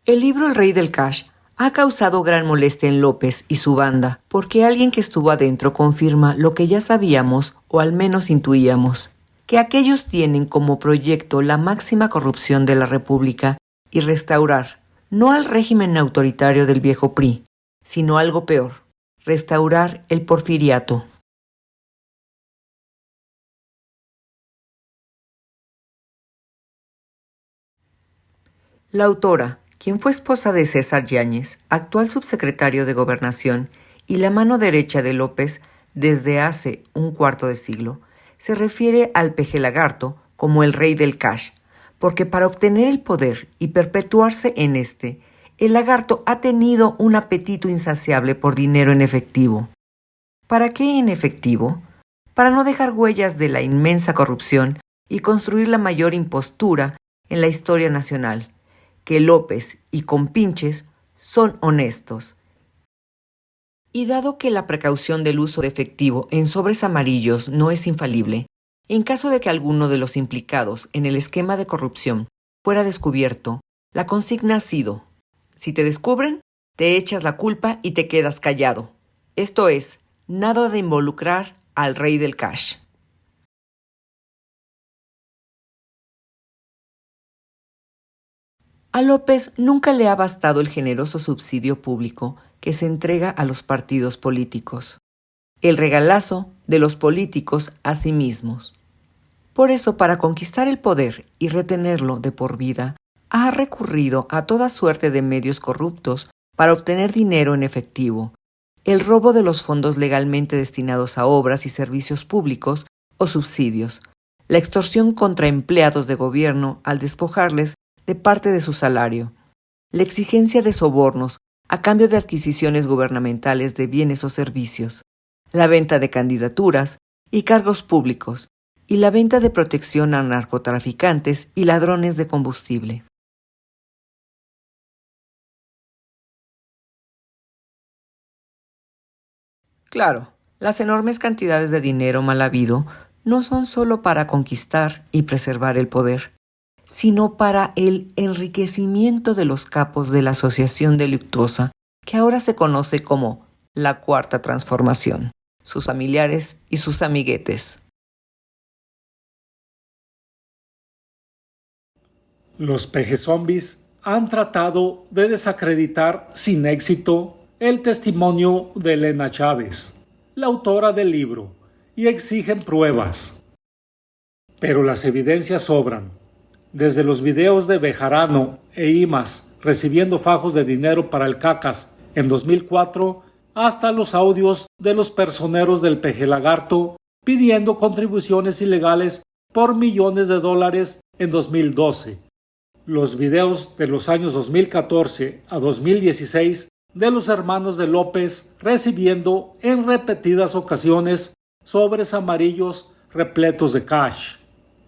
El libro El Rey del Cash ha causado gran molestia en López y su banda, porque alguien que estuvo adentro confirma lo que ya sabíamos o al menos intuíamos, que aquellos tienen como proyecto la máxima corrupción de la República y restaurar, no al régimen autoritario del viejo PRI, sino algo peor, restaurar el porfiriato. La autora, quien fue esposa de César Yáñez, actual subsecretario de Gobernación y la mano derecha de López desde hace un cuarto de siglo, se refiere al peje lagarto como el rey del cash, porque para obtener el poder y perpetuarse en este, el lagarto ha tenido un apetito insaciable por dinero en efectivo. ¿Para qué en efectivo? Para no dejar huellas de la inmensa corrupción y construir la mayor impostura en la historia nacional, que López y compinches son honestos. Y dado que la precaución del uso de efectivo en sobres amarillos no es infalible, en caso de que alguno de los implicados en el esquema de corrupción fuera descubierto, la consigna ha sido: si te descubren, te echas la culpa y te quedas callado. Esto es, nada de involucrar al rey del cash. A López nunca le ha bastado el generoso subsidio público que se entrega a los partidos políticos, el regalazo de los políticos a sí mismos. Por eso, para conquistar el poder y retenerlo de por vida, ha recurrido a toda suerte de medios corruptos para obtener dinero en efectivo, el robo de los fondos legalmente destinados a obras y servicios públicos o subsidios, la extorsión contra empleados de gobierno al despojarles de parte de su salario, la exigencia de sobornos a cambio de adquisiciones gubernamentales de bienes o servicios, la venta de candidaturas y cargos públicos, y la venta de protección a narcotraficantes y ladrones de combustible. Claro, las enormes cantidades de dinero mal habido no son solo para conquistar y preservar el poder, sino para el enriquecimiento de los capos de la asociación delictuosa que ahora se conoce como la Cuarta Transformación, sus familiares y sus amiguetes. Los peje-zombies han tratado de desacreditar sin éxito el testimonio de Elena Chávez, la autora del libro, y exigen pruebas. Pero las evidencias sobran. Desde los videos de Bejarano e Imas recibiendo fajos de dinero para el Cacas en 2004, hasta los audios de los personeros del peje lagarto pidiendo contribuciones ilegales por millones de dólares en 2012. Los videos de los años 2014 a 2016 de los hermanos de López recibiendo en repetidas ocasiones sobres amarillos repletos de cash.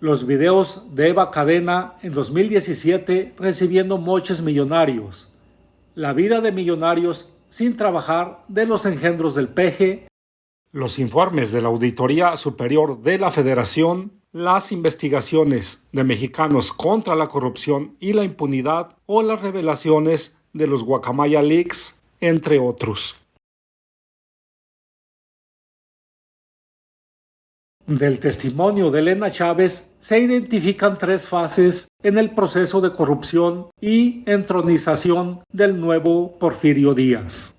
Los videos de Eva Cadena en 2017 recibiendo moches millonarios. La vida de millonarios sin trabajar de los engendros del peje. Los informes de la Auditoría Superior de la Federación, las investigaciones de mexicanos contra la corrupción y la impunidad o las revelaciones de los Guacamaya Leaks, entre otros. Del testimonio de Elena Chávez se identifican 3 fases en el proceso de corrupción y entronización del nuevo Porfirio Díaz.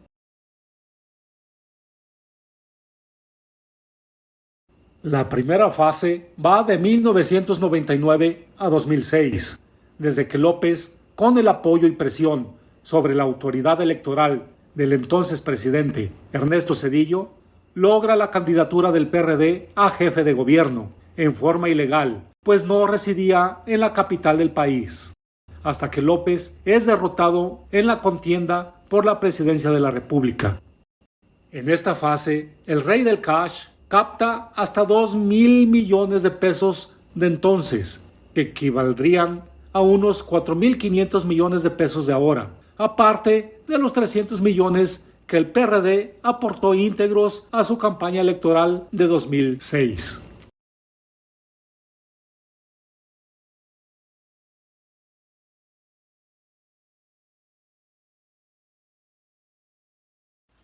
La primera fase va de 1999 a 2006, desde que López, con el apoyo y presión sobre la autoridad electoral del entonces presidente Ernesto Zedillo, logra la candidatura del PRD a jefe de gobierno, en forma ilegal, pues no residía en la capital del país, hasta que López es derrotado en la contienda por la presidencia de la República. En esta fase, el rey del cash capta hasta 2,000 millones de pesos de entonces, que equivaldrían a unos 4,500 millones de pesos de ahora, aparte de los 300 millones que el PRD aportó íntegros a su campaña electoral de 2006.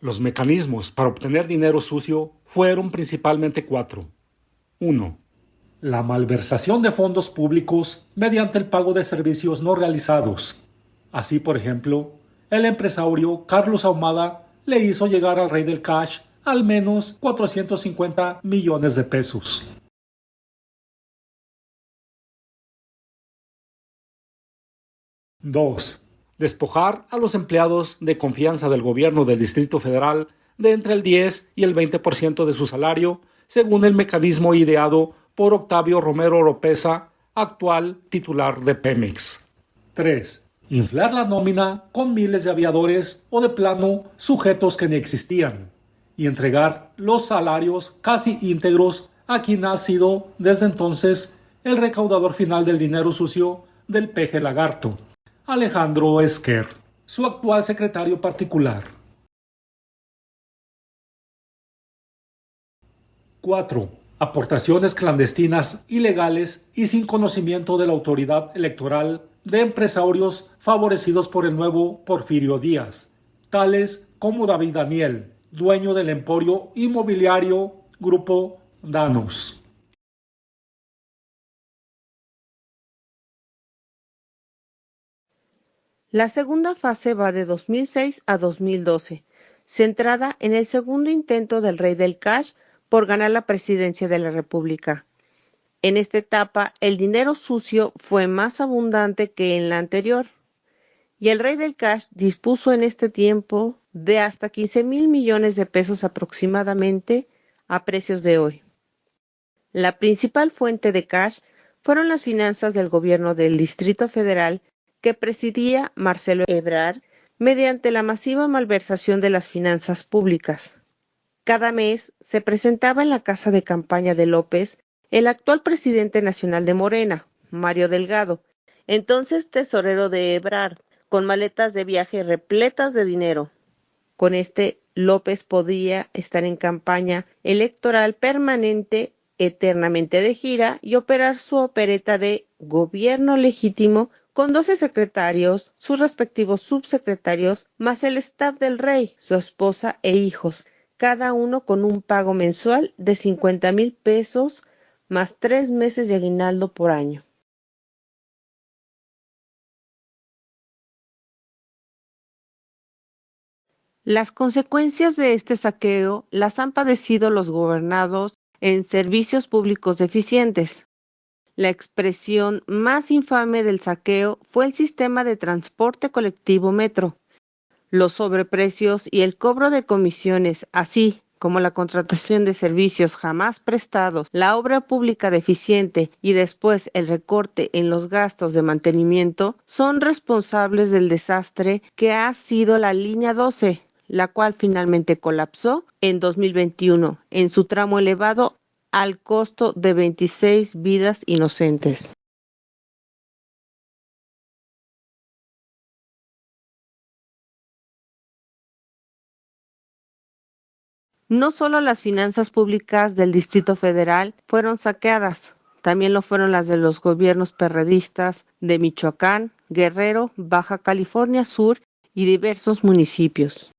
Los mecanismos para obtener dinero sucio fueron principalmente cuatro. 1. La malversación de fondos públicos mediante el pago de servicios no realizados. Así, por ejemplo, el empresario Carlos Ahumada le hizo llegar al rey del cash al menos 450 millones de pesos. 2. Despojar a los empleados de confianza del gobierno del Distrito Federal de entre el 10 y el 20% de su salario, según el mecanismo ideado por Octavio Romero Oropeza, actual titular de Pemex. 3. Inflar la nómina con miles de aviadores o de plano sujetos que ni existían y entregar los salarios casi íntegros a quien ha sido desde entonces el recaudador final del dinero sucio del peje lagarto, Alejandro Esquer, su actual secretario particular. 4. Aportaciones clandestinas, ilegales y sin conocimiento de la autoridad electoral de empresarios favorecidos por el nuevo Porfirio Díaz, tales como David Daniel, dueño del emporio inmobiliario Grupo Danos. La segunda fase va de 2006 a 2012, centrada en el segundo intento del rey del cash por ganar la presidencia de la República. En esta etapa, el dinero sucio fue más abundante que en la anterior, y el rey del cash dispuso en este tiempo de hasta 15,000 millones de pesos aproximadamente a precios de hoy. La principal fuente de cash fueron las finanzas del gobierno del Distrito Federal que presidía Marcelo Ebrard mediante la masiva malversación de las finanzas públicas. Cada mes se presentaba en la casa de campaña de López el actual presidente nacional de Morena, Mario Delgado, entonces tesorero de Ebrard, con maletas de viaje repletas de dinero. Con este, López podía estar en campaña electoral permanente, eternamente de gira y operar su opereta de gobierno legítimo con 12 secretarios, sus respectivos subsecretarios, más el staff del rey, su esposa e hijos, cada uno con un pago mensual de 50,000 pesos más 3 meses de aguinaldo por año. Las consecuencias de este saqueo las han padecido los gobernados en servicios públicos deficientes. La expresión más infame del saqueo fue el sistema de transporte colectivo Metro. Los sobreprecios y el cobro de comisiones, así como la contratación de servicios jamás prestados, la obra pública deficiente y después el recorte en los gastos de mantenimiento, son responsables del desastre que ha sido la línea 12, la cual finalmente colapsó en 2021 en su tramo elevado al costo de 26 vidas inocentes. No solo las finanzas públicas del Distrito Federal fueron saqueadas, también lo fueron las de los gobiernos perredistas de Michoacán, Guerrero, Baja California Sur y diversos municipios.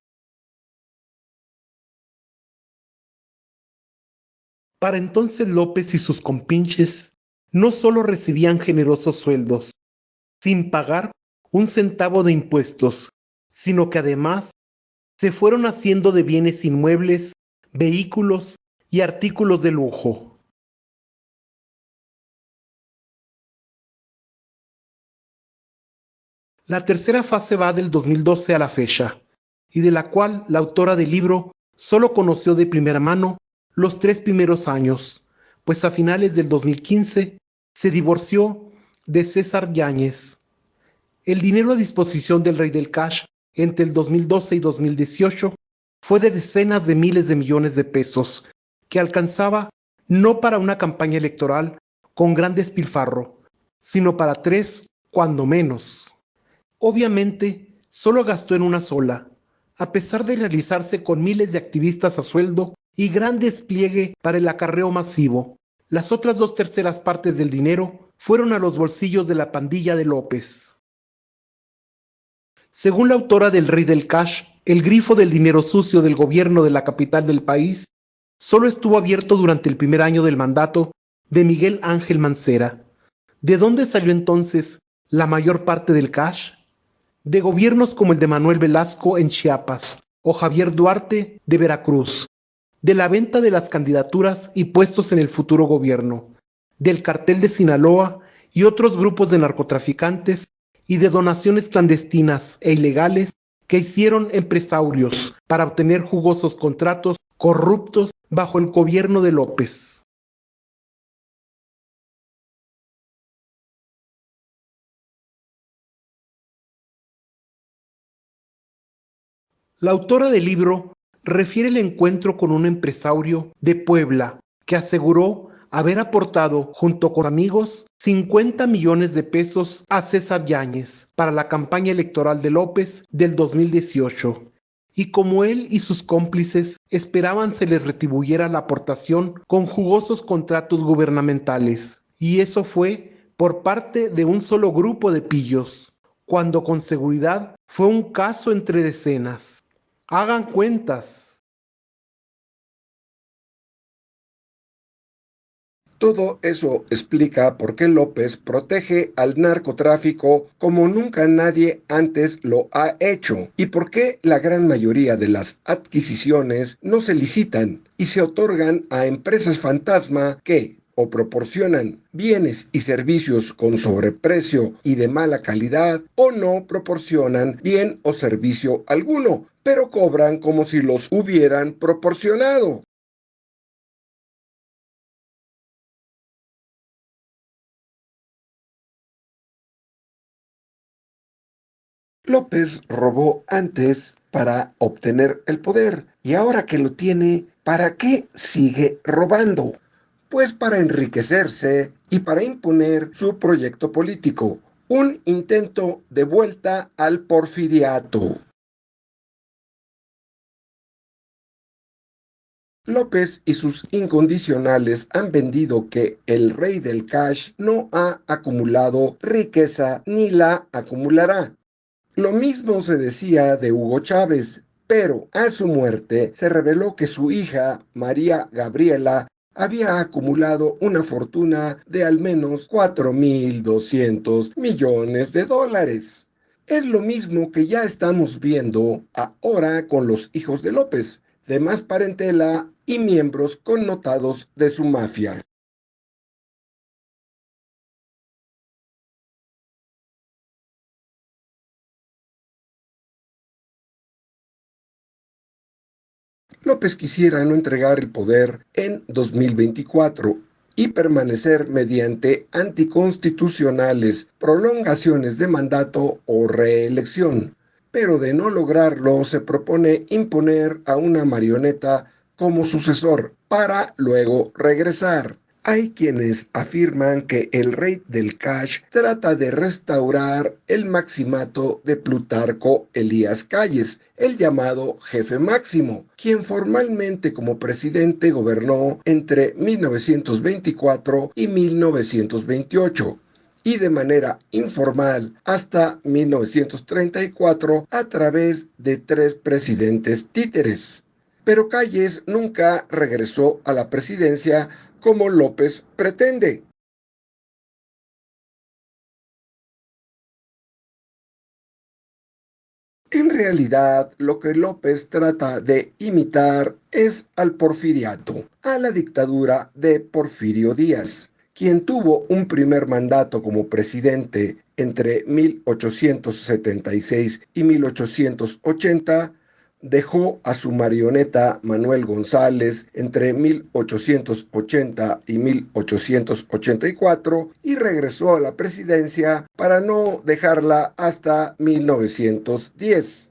Para entonces López y sus compinches no solo recibían generosos sueldos, sin pagar un centavo de impuestos, sino que además se fueron haciendo de bienes inmuebles, vehículos y artículos de lujo. La tercera fase va del 2012 a la fecha, y de la cual la autora del libro solo conoció de primera mano los 3 primeros años, pues a finales del 2015 se divorció de César Yáñez. El dinero a disposición del rey del cash entre el 2012 y 2018 fue de decenas de miles de millones de pesos, que alcanzaba no para una campaña electoral con gran despilfarro, sino para 3, cuando menos. Obviamente, solo gastó en una sola, a pesar de realizarse con miles de activistas a sueldo y gran despliegue para el acarreo masivo. Las otras 2/3 partes del dinero fueron a los bolsillos de la pandilla de López. Según la autora del Rey del Cash, El grifo del dinero sucio del gobierno de la capital del país solo estuvo abierto durante el primer año del mandato de Miguel Ángel Mancera. ¿De dónde salió entonces la mayor parte del cash? De gobiernos como el de Manuel Velasco en Chiapas o Javier Duarte de Veracruz, de la venta de las candidaturas y puestos en el futuro gobierno, del cartel de Sinaloa y otros grupos de narcotraficantes y de donaciones clandestinas e ilegales que hicieron empresarios para obtener jugosos contratos corruptos bajo el gobierno de López. La autora del libro refiere el encuentro con un empresario de Puebla que aseguró haber aportado junto con amigos 50 millones de pesos a César Yáñez para la campaña electoral de López del 2018. Y como él y sus cómplices esperaban se les retribuyera la aportación con jugosos contratos gubernamentales. Y eso fue por parte de un solo grupo de pillos, cuando con seguridad fue un caso entre decenas. Hagan cuentas. Todo eso explica por qué López protege al narcotráfico como nunca nadie antes lo ha hecho y por qué la gran mayoría de las adquisiciones no se licitan y se otorgan a empresas fantasma que o proporcionan bienes y servicios con sobreprecio y de mala calidad o no proporcionan bien o servicio alguno, pero cobran como si los hubieran proporcionado. López robó antes para obtener el poder y ahora que lo tiene, ¿para qué sigue robando? Pues para enriquecerse y para imponer su proyecto político, un intento de vuelta al porfiriato. López y sus incondicionales han vendido que el rey del cash no ha acumulado riqueza ni la acumulará. Lo mismo se decía de Hugo Chávez, pero a su muerte se reveló que su hija, María Gabriela, había acumulado una fortuna de al menos 4.200 millones de dólares. Es lo mismo que ya estamos viendo ahora con los hijos de López, de más parentela y miembros connotados de su mafia. López quisiera no entregar el poder en 2024 y permanecer mediante anticonstitucionales, prolongaciones de mandato o reelección, pero de no lograrlo se propone imponer a una marioneta como sucesor para luego regresar. Hay quienes afirman que el rey del cash trata de restaurar el maximato de Plutarco Elías Calles, el llamado jefe máximo, quien formalmente como presidente gobernó entre 1924 y 1928 y de manera informal hasta 1934 a través de 3 presidentes títeres. Pero Calles nunca regresó a la presidencia como López pretende. En realidad, lo que López trata de imitar es al porfiriato, a la dictadura de Porfirio Díaz, quien tuvo un primer mandato como presidente entre 1876 y 1880, dejó a su marioneta Manuel González entre 1880 y 1884 y regresó a la presidencia para no dejarla hasta 1910.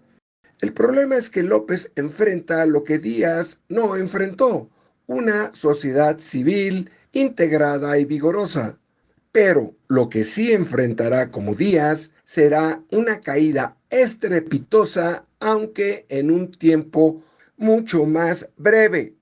El problema es que López enfrenta lo que Díaz no enfrentó, una sociedad civil integrada y vigorosa. Pero lo que sí enfrentará como Díaz será una caída estrepitosa, aunque en un tiempo mucho más breve.